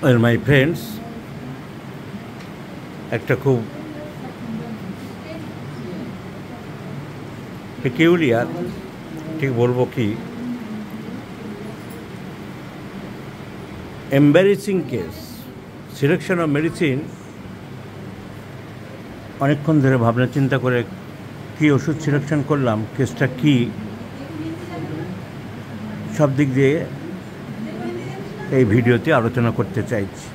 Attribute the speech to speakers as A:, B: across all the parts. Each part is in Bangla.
A: Well, my friends, একটা খুব পেকিউলিয়ার, ঠিক বলবো কি, embarrassing case. Selection of medicine অনেকক্ষণ ধরে ভাবনা চিন্তা করে কী ওষুধ সিলেকশন করলাম, কেসটা কী, সব দিক দিয়ে এই ভিডিওতে আলোচনা করতে চাইছি।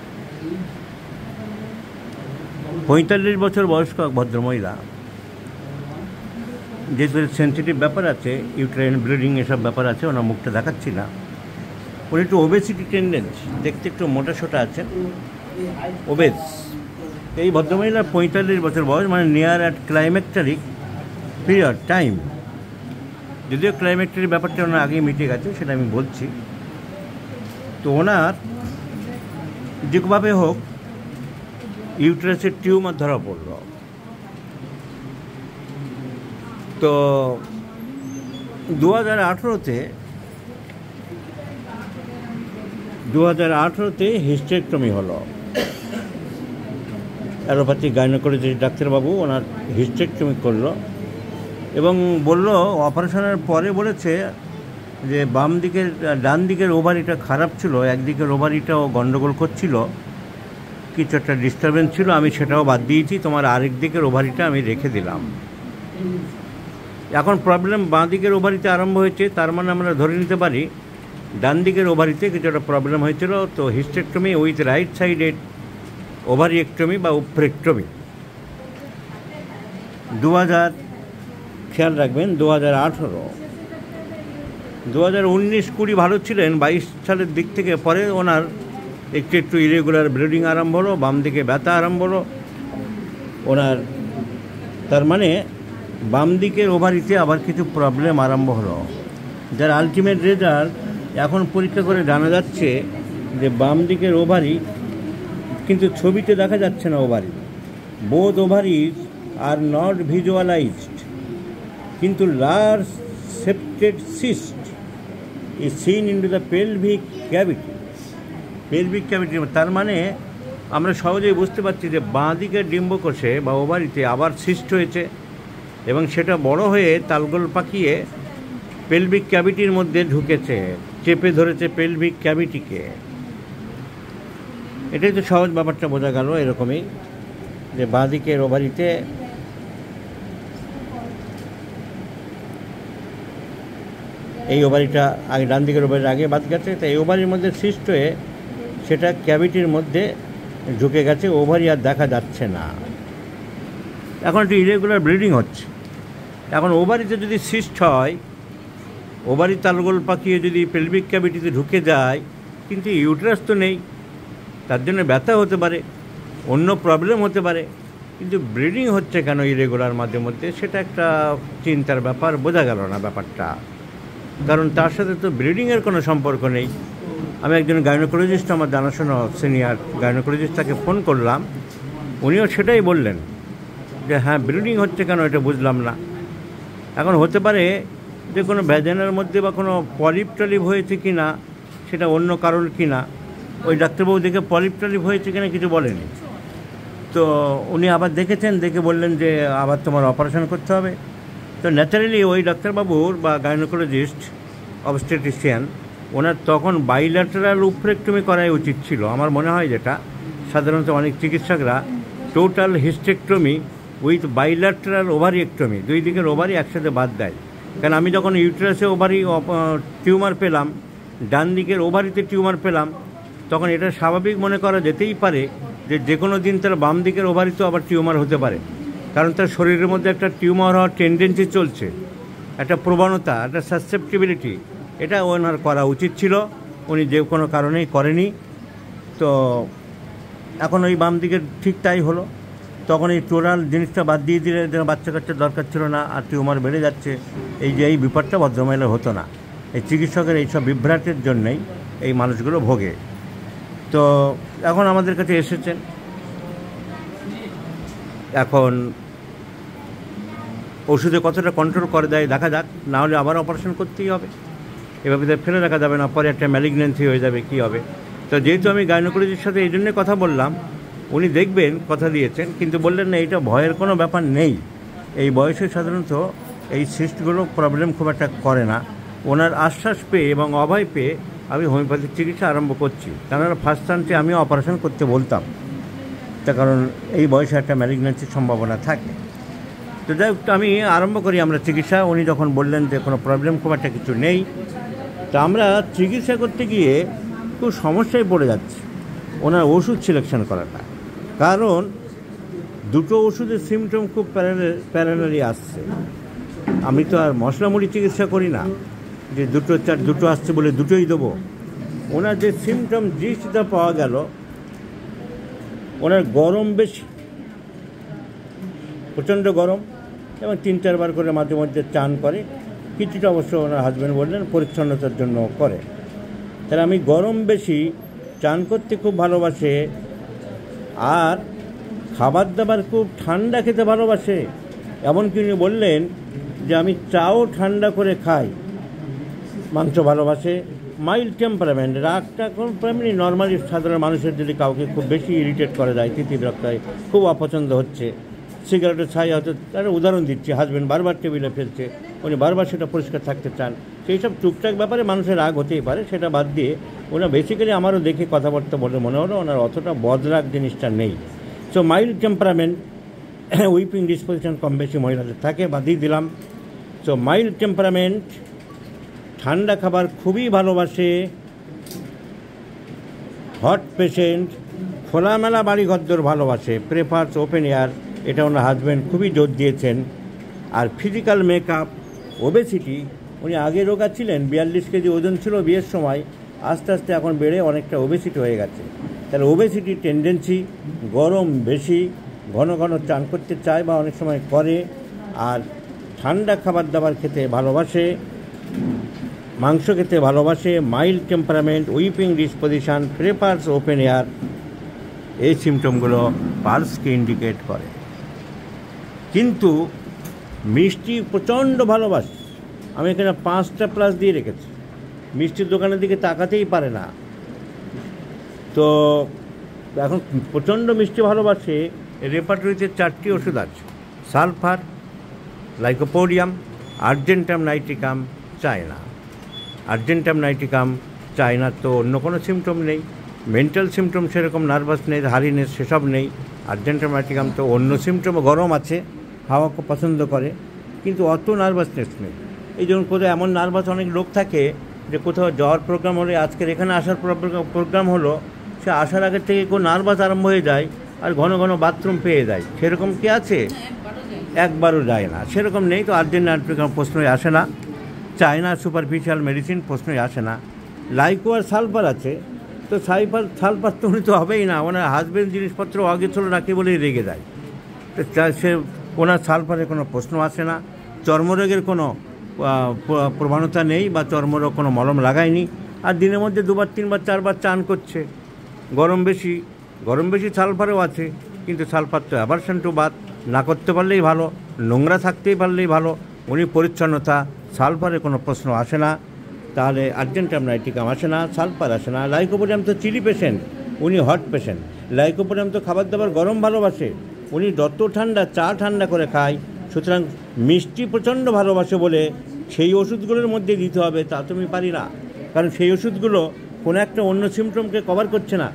A: 45 বছর বয়স্ক এক ভদ্রমহিলা, যেহেতু সেন্সিটিভ ব্যাপার আছে, ইউট্রাইন ব্লিডিং এসব ব্যাপার আছে, ওনার মুখটা দেখাচ্ছি না। উনি একটু ওবেসিটি টেন্ডেন্সি, দেখতে একটু মোটা সোটা আছেন, ওবেস। এই ভদ্রমহিলার 45 বছর বয়স, মানে নিয়ার অ্যাট ক্লাইম্যাক্টারিক পিরিয়ড টাইম। যদিও ক্লাইম্যাক্টারিক ব্যাপারটা ওনার আগেই মিটে গেছে, সেটা আমি বলছি। তো ওনার যেভাবে হোক ইউট্রাসের টিউমার ধরা পড়ল। তো 2018-তে হিস্টেক্টমি হলো। অ্যালোপ্যাথিক গাইনোকোলজিস্ট ডাক্তারবাবু ওনার হিস্টেক্টমি করলো এবং বলল, অপারেশনের পরে বলেছে যে ডান দিকের ওভারিটা খারাপ ছিল, একদিকের ওভারিটাও গণ্ডগোল করছিল, কিছু একটা ডিস্টারবেন্স ছিল, আমি সেটাও বাদ দিয়েছি, তোমার আরেক দিকের ওভারিটা আমি রেখে দিলাম। এখন প্রবলেম বাঁ দিকের ওভারিতে আরম্ভ হয়েছে, তার মানে আমরা ধরে নিতে পারি ডান দিকের ওভারিতে কিছু একটা প্রবলেম হয়েছিল। তো হিস্টেক্টমি উইথ রাইট সাইডেড ওভারিয়েক্টমি বা উপরেক্টমি। খেয়াল রাখবেন 2019-20 ভালো ছিলেন, 22 সালের দিক থেকে পরে ওনার একটু ইরেগুলার ব্লিডিং আরম্ভ হলো, বাম দিকে ব্যথা আরম্ভ হলো ওনার। তার মানে বাম দিকের ওভারিতে আবার কিছু প্রবলেম আরম্ভ হলো, যার আলটিমেট রেজাল্ট এখন পরীক্ষা করে জানা যাচ্ছে যে বাম দিকের ওভারি, কিন্তু ছবিতে দেখা যাচ্ছে না ovary, both ovaries are not visualized, কিন্তু large septated cyst is seen into the pelvic cavity. তার মানে আমরা সহজেই বুঝতে পারছি যে বাঁ দিকের ডিম্বকোষে বা ওভারিতে আবার সিস্ট হয়েছে এবং সেটা বড় হয়ে তালগোল পাকিয়ে পেলভিক ক্যাভিটির মধ্যে ঢুকেছে, চেপে ধরেছে পেলভিক ক্যাভিটিকে। এটাই তো সহজ ব্যাপারটা বোঝা গেল এরকমই, যে বাঁ দিকের ওভারিতে এই ওভারিটা আগে, ডান দিকের ওভারির আগে বাদ গেছে, তো এই ওভারির মধ্যে সিস্ট হয়ে সেটা ক্যাভিটির মধ্যে ঢুকে গেছে, ওভারি আর দেখা যাচ্ছে না। এখন একটু ইরেগুলার ব্লিডিং হচ্ছে। এখন ওভারিতে যদি সিস্ট হয়, ওভারি তালগোল পাকিয়ে যদি পেলভিক ক্যাভিটিতে ঢুকে যায়, কিন্তু ইউট্রাস তো নেই, তার জন্য ব্যথা হতে পারে, অন্য প্রবলেম হতে পারে, কিন্তু ব্লিডিং হচ্ছে কেন ইরেগুলার মাঝে মধ্যে, সেটা একটা চিন্তার ব্যাপার। বোঝা গেল না ব্যাপারটা, কারণ তার সাথে তো ব্লিডিংয়ের কোনো সম্পর্ক নেই। আমি একজন গাইনোকোলজিস্ট, আমার জানাশোনা সিনিয়র গাইনোকোলজিস্ট, তাকে ফোন করলাম, উনিও সেটাই বললেন যে হ্যাঁ ব্লিডিং হচ্ছে কেন এটা বুঝলাম না। এখন হতে পারে যে কোনো ভ্যাজানার মধ্যে বা কোনো পলিপ টলিপ হয়েছে কি না, সেটা অন্য কারণ কি না। ওই ডাক্তারবাবু দেখে পলিপ টলিপ হয়েছে কিনা কিছু বলেনি, তো উনি আবার দেখেছেন, দেখে বললেন যে আবার তোমার অপারেশন করতে হবে। তো ন্যাচারালি ওই ডাক্তারবাবুর বা গাইনোকোলজিস্ট অবস্টেট্রিশিয়ান, ওনার তখন বাইল্যাটারাল উপরেক্টমি করাই উচিত ছিল আমার মনে হয়। যেটা সাধারণত অনেক চিকিৎসকরা টোটাল হিস্টেক্টমি উইথ বাইল্যাটারাল ওভারিয়েক্টমি, দুই দিকের ওভারি একসাথে বাদ দেয়। কারণ আমি যখন ইউট্রাসে ওভারি টিউমার পেলাম, ডান দিকের ওভারিতে টিউমার পেলাম, তখন এটা স্বাভাবিক মনে করা যেতেই পারে যে কোনো দিন তার বাম দিকের ওভারিতেও আবার টিউমার হতে পারে, কারণ তার শরীরের মধ্যে একটা টিউমার হওয়ার টেন্ডেন্সি চলছে, একটা প্রবণতা, একটা সাসেপ্টিবিলিটি। এটা ওনার করা উচিত ছিল, উনি যে কোনো কারণেই করেনি। তো এখন ওই বাম দিকের ঠিক তাই হলো। তখন এই টোটাল জিনিসটা বাদ দিয়ে দিলে বাচ্চা কাচ্চার দরকার ছিল না, আর টিউমার বেড়ে যাচ্ছে, এই বিপদটা ভদ্রমহিলার হতো না। এই চিকিৎসকের এইসব বিভ্রাটের জন্যই এই মানুষগুলো ভোগে। তো এখন আমাদের কাছে এসেছেন, এখন ওষুধে কতটা কন্ট্রোল করে দেয় দেখা যাক, না হলে আবার অপারেশন করতেই হবে। এভাবে ফেলে রাখা যাবে না, পরে একটা ম্যালিগন্যান্সি হয়ে যাবে, কী হবে। তো যেহেতু আমি গাইনোকোলজির সাথে এই জন্যে কথা বললাম, উনি দেখবেন, কথা দিয়েছেন, কিন্তু বললেন না এটা ভয়ের কোনো ব্যাপার নেই, এই বয়সে সাধারণত এই সিস্টগুলো প্রবলেম খুব একটা করে না। ওনার আশ্বাস পেয়ে এবং অভয় পেয়ে আমি হোমিওপ্যাথিক চিকিৎসা আরম্ভ করছি। কেননা ফার্স্ট চান্সে আমিও অপারেশন করতে বলতাম, তার কারণ এই বয়সে একটা ম্যালিগন্যান্সির সম্ভাবনা থাকে। তো যাই হোক, আমি আরম্ভ করি আমরা চিকিৎসা। উনি যখন বললেন যে কোনো প্রবলেম খুব একটা কিছু নেই, তো আমরা চিকিৎসা করতে গিয়ে খুব সমস্যায় পড়ে যাচ্ছে ওনার ওষুধ সিলেকশন করাটা। কারণ দুটো ওষুধের সিমটম খুব প্যারালালি আসছে। আমি তো আর মশলামুড়ি চিকিৎসা করি না যে দুটো আসছে বলে দুটোই দেবো। ওনার যে সিমটম জিনিসটা পাওয়া গেল, ওনার গরম বেশি, প্রচণ্ড গরম, এবং 3-4 বার করে মাঝে মধ্যে চান করে। কিছুটা অবশ্য ওনার হাজব্যান্ড বললেন পরিচ্ছন্নতার জন্য করে। তাহলে আমি গরম বেশি, চান করতে খুব ভালোবাসে, আর খাবার দাবার খুব ঠান্ডা খেতে ভালোবাসে। এমনকি উনি বললেন যে আমি চাও ঠান্ডা করে খাই, মাংস ভালোবাসে, মাইল্ড টেম্পারামেন্ট, রাগটা এমনি নর্মালি সাধারণ মানুষের যদি কাউকে খুব বেশি ইরিটেট করে দেয়, তিতিবিরক্ত হয়, খুব অপছন্দ হচ্ছে, সিগারেটের ছাই হয়তো, তার উদাহরণ দিচ্ছি, হাজব্যান্ড বারবার টেবিলে ফেলছে, উনি বারবার সেটা পরিষ্কার থাকতে চান, সেই সব টুকটাক ব্যাপারে মানুষের রাগ হতেই পারে। সেটা বাদ দিয়ে ওনার বেসিক্যালি আমারও দেখে কথাবার্তা বলে মনে হলো ওনার অতটা বদরাগ জিনিসটা নেই। So mild temperament, weeping disposition কম বেশি মহিলাদের থাকে, বাদই দিলাম। সো মাইল্ড টেম্পারামেন্ট, ঠান্ডা খাবার খুবই ভালোবাসে, হট পেশেন্ট, খোলামেলা বাড়ি ঘরদোর ভালোবাসে, প্রেফার্স ওপেন এয়ার, এটা ওনার হাজব্যান্ড খুবই জোর দিয়েছেন। আর ফিজিক্যাল মেকআপ, ওবেসিটি, উনি আগে রোগা ছিলেন, 42 কেজি ওজন ছিল বিয়ের সময়, আস্তে আস্তে এখন বেড়ে অনেকটা ওবেসিটি হয়ে গেছে। তাহলে ওবেসিটি টেন্ডেন্সি, গরম বেশি, ঘন ঘন চান করতে চায় বা অনেক সময় করে, আর ঠান্ডা খাবার দাবার খেতে ভালোবাসে, মাংস খেতে ভালোবাসে, mild temperament, weeping disposition, prefers open air, এই সিমটমগুলো পালসকে ইন্ডিকেট করে। কিন্তু মিষ্টি প্রচণ্ড ভালোবাসে। আমি এখানে 5টা প্লাস দিয়ে রেখেছি। মিষ্টির দোকানের দিকে তাকাতেই পারে না। তো এখন প্রচণ্ড মিষ্টি ভালোবাসে। রেপার্টরিতে 4টি ওষুধ আছে: sulphur, lycopodium, Argentum nitricum, China. Argentum nitricum, চায়নার তো অন্য কোনো সিমটম নেই, মেন্টাল সিমটম সেরকম নার্ভাসনেস, হারিনেস সেসব নেই। আর্জেন্টাম নাইট্রিকাম তো অন্য সিমটম, গরম আছে, হাওয়া খুব পছন্দ করে, কিন্তু অত নার্ভাসনেস নেই। এই জন্য কোথাও এমন নার্ভাস অনেক লোক থাকে যে কোথাও যাওয়ার প্রোগ্রাম হলে, আজকের এখানে আসার প্রোগ্রাম হলো, সে আসার আগের থেকে কেউ নার্ভাস আরম্ভ হয়ে যায় আর ঘন ঘন বাথরুম পেয়ে যায়। সেরকম কি আছে? একবারও যায় না, সেরকম নেই। তো আর্জেন্টাম নাইট্রিকাম প্রশ্নই আসে না। চায়না সুপারফিশিয়াল মেডিসিন প্রশ্নই আসে না। লাইকো আর সালফার আছে, তো সালফার তো উনি তো হবেই না, ওনার হাজব্যান্ড জিনিসপত্র আগে চলো রাখি বলেই রেগে যায়, তো সে ওনার সালফারের কোনো প্রশ্ন আসে না। চর্মরোগের কোনো প্রবণতা নেই বা চর্মরোগ কোনো মলম লাগায়নি। আর দিনের মধ্যে 2বার 3বার 4বার চান করছে। গরম বেশি সালফারও আছে, কিন্তু সালফার তো অ্যাভারশন টু বাথ, না করতে পারলেই ভালো, নোংরা থাকতেই পারলেই ভালো। উনি পরিচ্ছন্নতা, সালফারের কোনো প্রশ্ন আসে না। তাহলে আর্জেন্টাম নাইট্রিকাম আসে না, সালফার আসে না। লাইকোপোডিয়াম তো চিলি পেশেন্ট, উনি হট পেশেন্ট। লাইকোপোডিয়াম তো খাবার দাবার গরম ভালোবাসে, উনি যত ঠান্ডা চা ঠান্ডা করে খায়। সুতরাং মিষ্টি প্রচণ্ড ভালোবাসে বলে সেই ওষুধগুলোর মধ্যে দিতে হবে তা তুমি পারি না, কারণ সেই ওষুধগুলো কোনো একটা অন্য সিমটমকে কভার করছে না।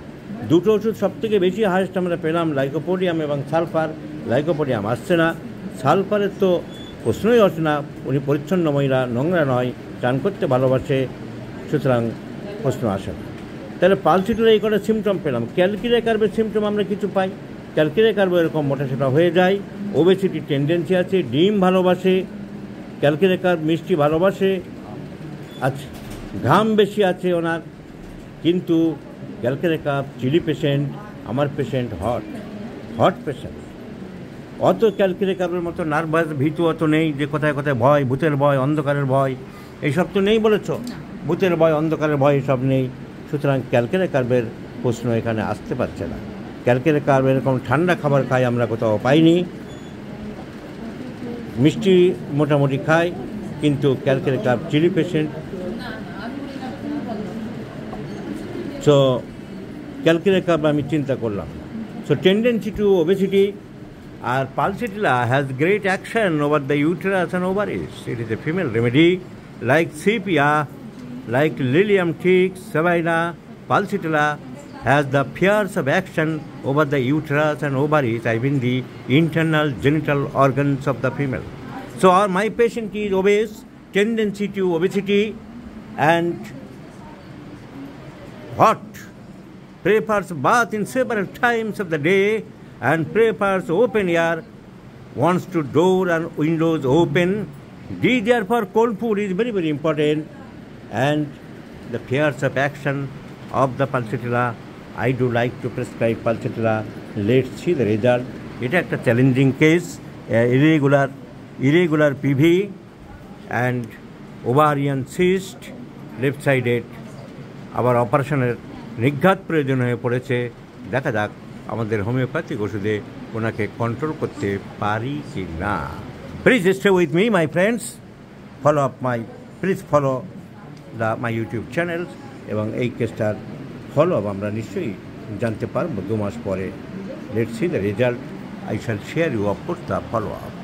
A: দুটো ওষুধ সবথেকে বেশি হায়েস্ট আমরা পেলাম, লাইকোপোডিয়াম এবং সালফার। লাইকোপোডিয়াম আসছে না, সালফারের তো প্রশ্নই আসে না। উনি পরিচ্ছন্ন মহিলা, নোংরা নয়, চান করতে ভালোবাসে, সুতরাং প্রশ্ন আসে না। তাহলে পালসিটির এই কটা সিমটম পেলাম। ক্যালকিরিয়া কার্ভের সিমটম আমরা কিছু পাই। ক্যালকিরিয়া কার্ভ এরকম মোটা সেটা হয়ে যায়, ওবেসিটি টেন্ডেন্সি আছে, ডিম ভালোবাসে, ক্যালকিরিয়া কার্ভ মিষ্টি ভালোবাসে, আচ্ছা ঘাম বেশি আছে ওনার, কিন্তু ক্যালকিরিয়া কার্ভ চিলি পেশেন্ট, আমার পেশেন্ট হট পেশেন্ট। অত ক্যালকিরিয়া কার্ভের মতো নার্ভাস ভীতু অত নেই যে কোথায় কোথায় ভয়, ভূতের ভয়, অন্ধকারের ভয়, এইসব তো নেই বলেছ। ভূতের ভয়, অন্ধকারের ভয় এসব নেই। সুতরাং ক্যালকিরিয়া কার্ভের প্রশ্ন এখানে আসতে পারছে না। ক্যালকিরিয়া কার্ভ এরকম ঠান্ডা খাবার খাই আমরা কোথাও পাইনি। মিষ্টি মোটামুটি খায়, কিন্তু ক্যালকিরিয়া কার্ভ চিলি পেশেন্ট। তো ক্যালকুলেট করবো আমি চিন্তা করলাম। সো টেন্ডেন্সি টু ওবেসিটি আর pulsatilla has great action over the uterus and ovaries. It is a female remedy like sepia, like Lilium tick, Savina, Pulsatilla has the fierce of action over the uterus and ovaries, I mean the internal genital organs of the female. So my patient is obese, tendency to obesity, and what? Prefers bath in several times of the day and prefers open air, wants to door and windows open. Therefore cold food is very, very important. And the fears of action of the Pulsatilla, I do like to prescribe Pulsatilla. Let's see the result. It is a challenging case, irregular PV and ovarian cyst, left sided. আবার অপারেশনের নিঘাত প্রয়োজন হয়ে পড়েছে। দেখা যাক আমাদের হোমিওপ্যাথিক ওষুধে ওনাকে কন্ট্রোল করতে পারি কি না। Please stay with me my friends, please follow my YouTube channels, এবং এই কেসটার ফলো আপ আমরা নিশ্চয়ই জানতে পারবো 2 মাস পরে। Let's see the result. I shall share you of course the follow up.